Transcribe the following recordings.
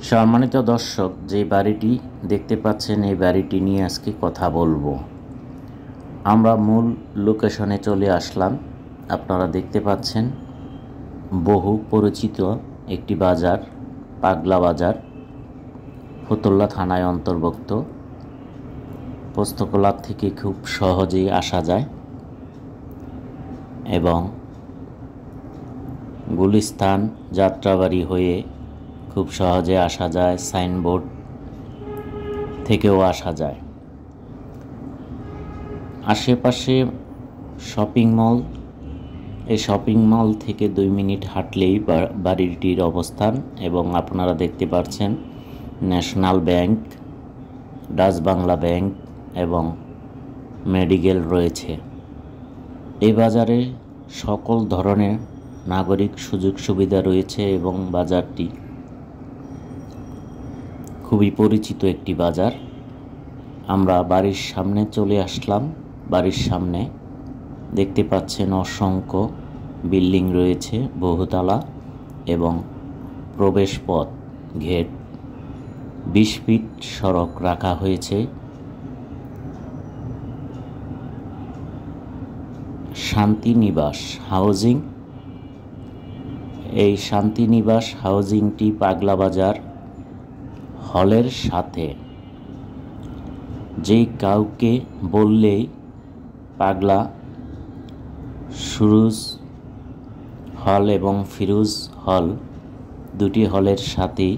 সম্মানিত দর্শক, যে বাড়িটি দেখতে পাচ্ছেন এই বাড়িটি নিয়ে আজকে কথা বলবো। আমরা মূল লোকেশনে চলে আসলাম। আপনারা দেখতে পাচ্ছেন বহু পরিচিত একটি বাজার, পাগলা বাজার, ফতুল্লা থানায় অন্তর্ভুক্ত। পোস্তকলা থেকে খুব সহজেই আসা যায় এবং গুলিস্তান যাত্রাবাড়ি হয়ে খুব সহজে আসা যায়, সাইনবোর্ড থেকেও আসা যায়। আশেপাশে শপিং মল, এই শপিং মল থেকে 2 মিনিট হাঁটলেই বাড়িটির অবস্থান। এবং আপনারা দেখতে পাচ্ছেন national bank, Dutch Bangla bank এবং মেডিকেল রয়েছে। এই বাজারে সকল ধরনের নাগরিক সুযোগ সুবিধা রয়েছে এবং বাজারটি খুবই পরিচিত একটি বাজার। আমরা বাড়ির সামনে চলে আসলাম। বাড়ির সামনে দেখতে পাচ্ছেন অসংখ্য বিল্ডিং রয়েছে, বহুতলা এবং প্রবেশ পথ, গেট, 20 ফিট সড়ক রাখা হয়েছে। শান্তিনিবাস হাউজিং, এই শান্তিনিবাস হাউজিংটি পাগলা বাজার হলের সাথে। যে কাউকে বললেই পাগলা সুরুজ হল এবং ফিরোজ হল, দুটি হলের সাথেই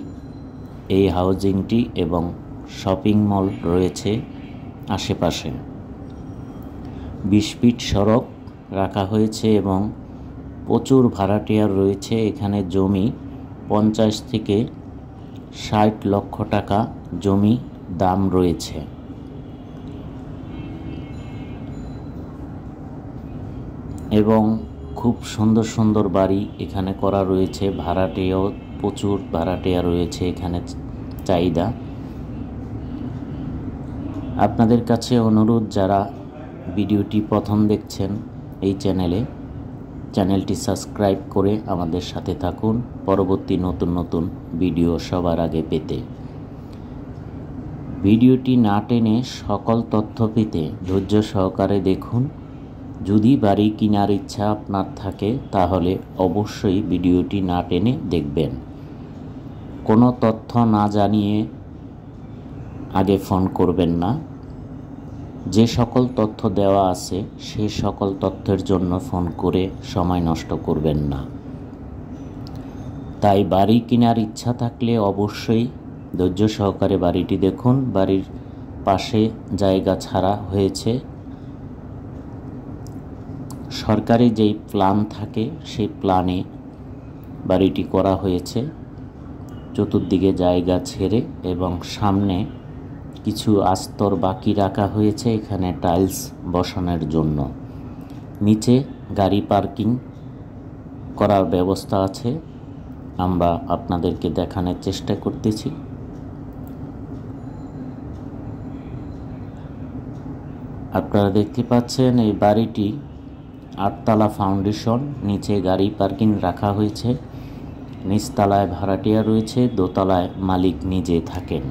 এই হাউজিংটি এবং শপিং মল রয়েছে আশেপাশে। 20 ফিট সড়ক রাখা হয়েছে এবং প্রচুর ভাড়াটিয়া রয়েছে। এখানে জমি 50 থেকে 60 লক্ষ টাকা জমি দাম রয়েছে। এবং খুব সুন্দর সুন্দর বাড়ি এখানে করা রয়েছে। ভাড়াটিয়াও প্রচুর ভাড়াটিয়া রয়েছে এখানে, চাহিদা। আপনাদের কাছে অনুরোধ, যারা ভিডিওটি প্রথম দেখছেন এই চ্যানেলটি সাবস্ক্রাইব করে আমাদের সাথে থাকুন পরবর্তী নতুন নতুন ভিডিও সবার আগে পেতে। ভিডিওটি না টেনে সকল তথ্য পেতে ধৈর্য সহকারে দেখুন। যদি বাড়ি কেনার ইচ্ছা আপনার থাকে তাহলে অবশ্যই ভিডিওটি না টেনে দেখবেন। কোনো তথ্য না জানিয়ে আগে ফোন করবেন না। যে সকল তথ্য দেওয়া আছে সেই সকল তথ্যের জন্য ফোন করে সময় নষ্ট করবেন না। তাই বাড়ি কেনার ইচ্ছা থাকলে অবশ্যই ধৈর্য সহকারে বাড়িটি দেখুন। বাড়ির পাশে জায়গা ছাড়া হয়েছে। সরকারি যেই প্ল্যান থাকে সেই প্ল্যানে বাড়িটি করা হয়েছে। চতুর্দিকে জায়গা ছেড়ে এবং সামনে কিছু আস্তর বাকি রাখা হয়েছে এখানে টাইলস বসানোর জন্য। নিচে গাড়ি পার্কিং করার ব্যবস্থা আছে, আমরা আপনাদেরকে দেখানোর চেষ্টা করতেছি। আপনারা দেখতে পাচ্ছেন এই বাড়িটি 8 তলা ফাউন্ডেশন, নিচে গাড়ি পার্কিং রাখা হয়েছে। নিচতলায় ভাড়াটিয়া রয়েছে, দোতলায় মালিক নিজে থাকেন।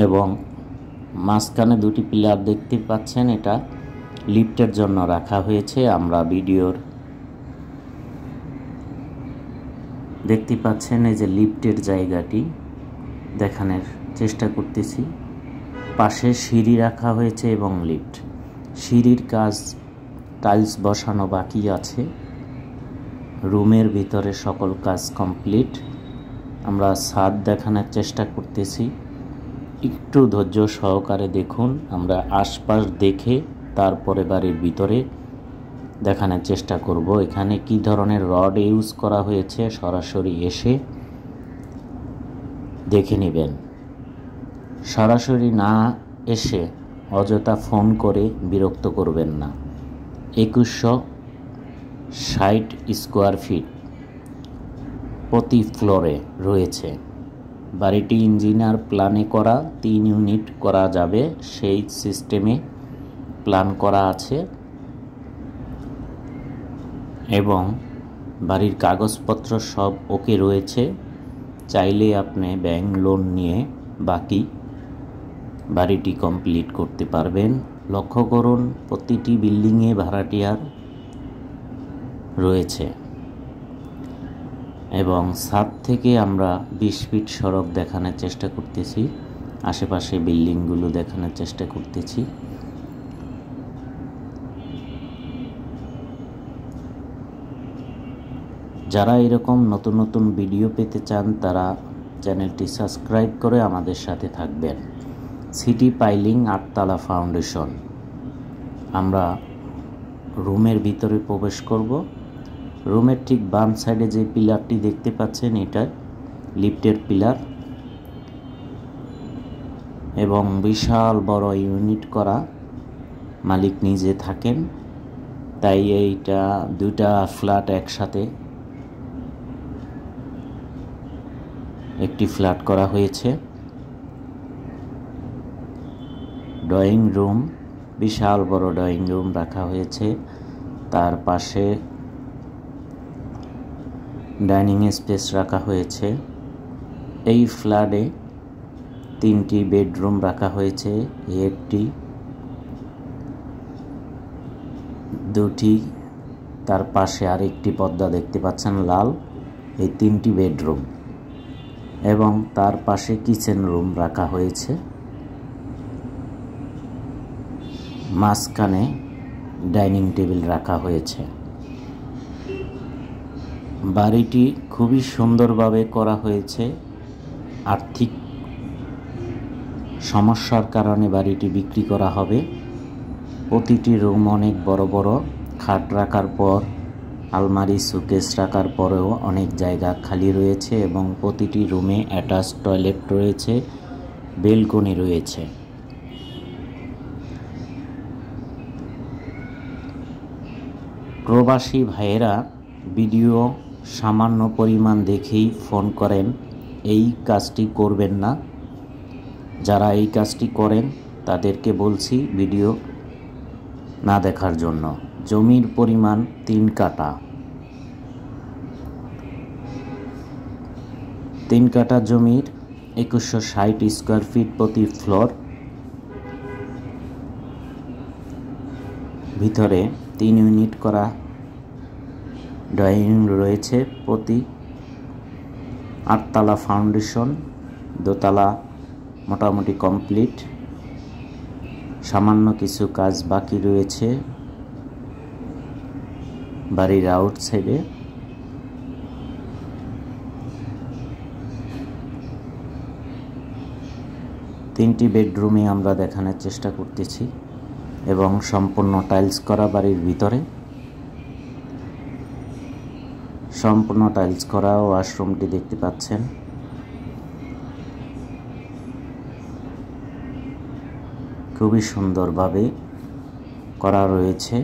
এবং মাঝখানে 2টি পিলার দেখতে পাচ্ছেন, এটা লিফটের জন্য রাখা হয়েছে। আমরা ভিডিওর দেখতে পাচ্ছেন এই যে লিফটের জায়গাটি দেখানোর চেষ্টা করতেছি। পাশে সিঁড়ি রাখা হয়েছে এবং লিফট। সিঁড়ির কাজ টাইলস বসানো বাকি আছে। রুমের ভিতরে সকল কাজ কমপ্লিট। আমরা ছাদ দেখানোর চেষ্টা করতেছি, একটু ধৈর্য সহকারে দেখুন। আমরা আশপাশ দেখে তারপরে বাড়ির ভিতরে দেখানোর চেষ্টা করব। এখানে কি ধরনের রড ইউজ করা হয়েছে সরাসরি এসে দেখে নেবেন। সরাসরি না এসে অযথা ফোন করে বিরক্ত করবেন না। 2160 স্কোয়ার ফিট প্রতি ফ্লোরে রয়েছে। বাড়িটি ইঞ্জিনিয়ার প্ল্যানে করা, 3 ইউনিট করা যাবে সেই সিস্টেমে প্ল্যান করা আছে। এবং বাড়ির কাগজপত্র সব ওকে রয়েছে। চাইলে আপনি ব্যাংক লোন নিয়ে বাকি বাড়িটি কমপ্লিট করতে পারবেন। লক্ষ্য করুন, প্রতিটি বিল্ডিংয়ে ভাড়াটিয়ার রয়েছে এবং ছাদ থেকে আমরা 20 ফিট সড়ক দেখানোর চেষ্টা করতেছি, আশেপাশে বিল্ডিংগুলো দেখানোর চেষ্টা করতেছি। যারা এরকম নতুন নতুন ভিডিও পেতে চান তারা চ্যানেলটি সাবস্ক্রাইব করে আমাদের সাথে থাকবেন। সিটি পাইলিং 8 তলা ফাউন্ডেশন। আমরা রুমের ভিতরে প্রবেশ করব। রুমের ঠিক বাম সাইডে যে পিলারটি দেখতে পাচ্ছেন এটা লিফটের পিলার এবং বিশাল বড় ইউনিট করা, মালিক নিজে থাকেন, তাই এইটা দুটা ফ্ল্যাট একসাথে একটি ফ্ল্যাট করা হয়েছে। ড্রয়িং রুম, বিশাল বড় ড্রয়িং রুম রাখা হয়েছে, তার পাশে ডাইনিং স্পেস রাখা হয়েছে। এই ফ্ল্যাটে 3টি বেডরুম রাখা হয়েছে, একটি, 2টি, তার পাশে আরেকটি পর্দা দেখতে পাচ্ছেন লাল। এই 3টি বেডরুম এবং তার পাশে কিচেন রুম রাখা হয়েছে। মাঝখানে ডাইনিং টেবিল রাখা হয়েছে। বাড়িটি খুবই সুন্দরভাবে করা হয়েছে। আর্থিক সমস্যার কারণে বাড়িটি বিক্রি করা হবে। প্রতিটি রুম অনেক বড় বড়, খাট রাখার পর আলমারি শোকেস রাখার পরেও অনেক জায়গা খালি রয়েছে এবং প্রতিটি রুমে অ্যাটাচ টয়লেট রয়েছে, বেলকনি রয়েছে। প্রবাসী ভাইয়েরা ভিডিও সামান্য পরিমাণ দেখেই ফোন করেন, এই কাজটি করবেন না। যারা এই কাজটি করেন তাদেরকে বলছি ভিডিও না দেখার জন্য। জমির পরিমাণ 3 কাঠা। 3 কাঠা জমির 2160 স্কোয়ার ফিট প্রতি ফ্লোর। ভিতরে 3 ইউনিট করা ড্রয়িং রয়েছে। প্রতি 8 তলা ফাউন্ডেশন, দোতলা মোটামুটি কমপ্লিট, সামান্য কিছু কাজ বাকি রয়েছে বাড়ির আউটসাইডে। তিনটি বেডরুমে আমরা দেখানোর চেষ্টা করতেছি এবং সম্পূর্ণ টাইলস করা বাড়ির ভিতরে, সম্পূর্ণ টাইলস করা ওয়াশরুমটি দেখতে পাচ্ছেন। খুবই সুন্দরভাবে করা রয়েছে।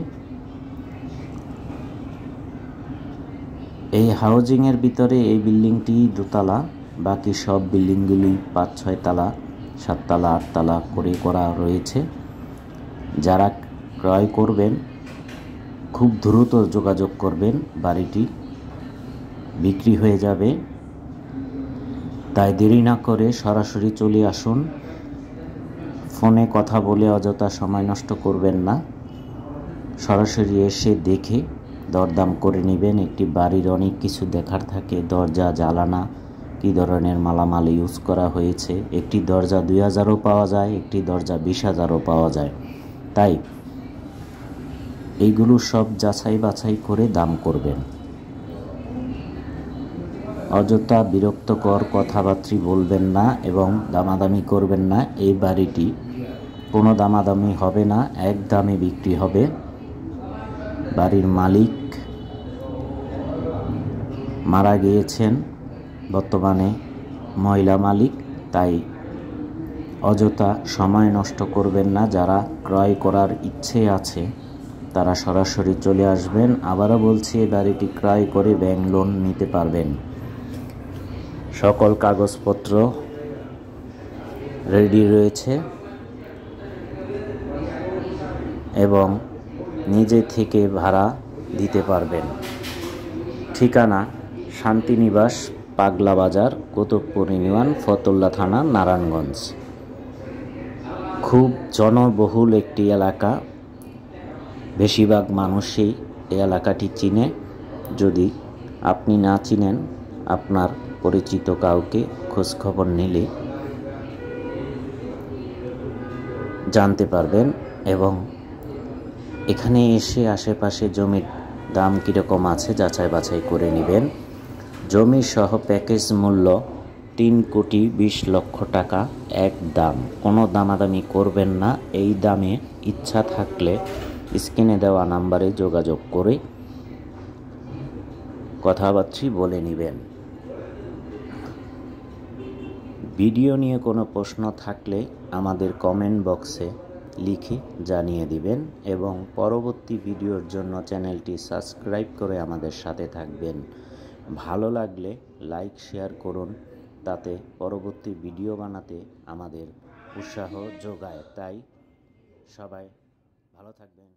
এই হাউজিংয়ের ভিতরে এই বিল্ডিংটি 2 তলা, বাকি সব বিল্ডিংগুলি 5-6 তলা, 7 তলা, 8 তলা করে করা রয়েছে। যারা ক্রয় করবেন খুব দ্রুত যোগাযোগ করবেন, বাড়িটি বিক্রি হয়ে যাবে। তাই দেরি না করে সরাসরি চলে আসুন। ফোনে কথা বলে অযথা সময় নষ্ট করবেন না, সরাসরি এসে দেখে দরদাম করে নেবেন। একটি বাড়ির অনেক কিছু দেখার থাকে, দরজা, জানালা, কী ধরনের মালামাল ইউজ করা হয়েছে। একটি দরজা 2000ও পাওয়া যায়, একটি দরজা 20,000ও পাওয়া যায়। তাই এইগুলো সব যাচাই বাছাই করে দাম করবেন। অযথা বিরক্তকর কথাবার্তা বলবেন না এবং দামাদামি করবেন না। এই বাড়িটি কোনো দামাদামি হবে না, এক দামে বিক্রি হবে। বাড়ির মালিক মারা গিয়েছেন, বর্তমানে মহিলা মালিক, তাই অযথা সময় নষ্ট করবেন না। যারা ক্রয় করার ইচ্ছে আছে তারা সরাসরি চলে আসবেন। আবারও বলছি, এই বাড়িটি ক্রয় করে ব্যাংক লোন নিতে পারবেন। সকল কাগজপত্র রেডি রয়েছে এবং নিজে থেকে ভাড়া দিতে পারবেন। ঠিকানা শান্তিনিবাস, পাগলা বাজার, কুতুবপুর ইউনিয়ন, ফতুল্লা থানা, নারায়ণগঞ্জ। খুব জনবহুল একটি এলাকা, বেশিরভাগ মানুষই এই এলাকাটি চিনে। যদি আপনি না চিনেন, আপনার পরিচিত কাউকে খোঁজখবর নিলে জানতে পারবেন। এবং এখানে এসে আশেপাশে জমির দাম কীরকম আছে যাচাই বাছাই করে নেবেন। জমি সহ প্যাকেজ মূল্য 3,20,00,000 টাকা এক দাম। কোনো দামাদামি করবেন না। এই দামে ইচ্ছা থাকলে স্ক্রিনে দেওয়া নাম্বারে যোগাযোগ করে কথাবার্তা বলে নেবেন। ভিডিও নিয়ে কোনো প্রশ্ন থাকলে আমাদের কমেন্ট বক্সে লিখে জানিয়ে দিবেন এবং পরবর্তী ভিডিওর জন্য চ্যানেলটি সাবস্ক্রাইব করে আমাদের সাথে থাকবেন। ভালো লাগলে লাইক শেয়ার করুন, তাতে পরবর্তী ভিডিও বানাতে আমাদের উৎসাহ যোগায়। তাই সবাই ভালো থাকবেন।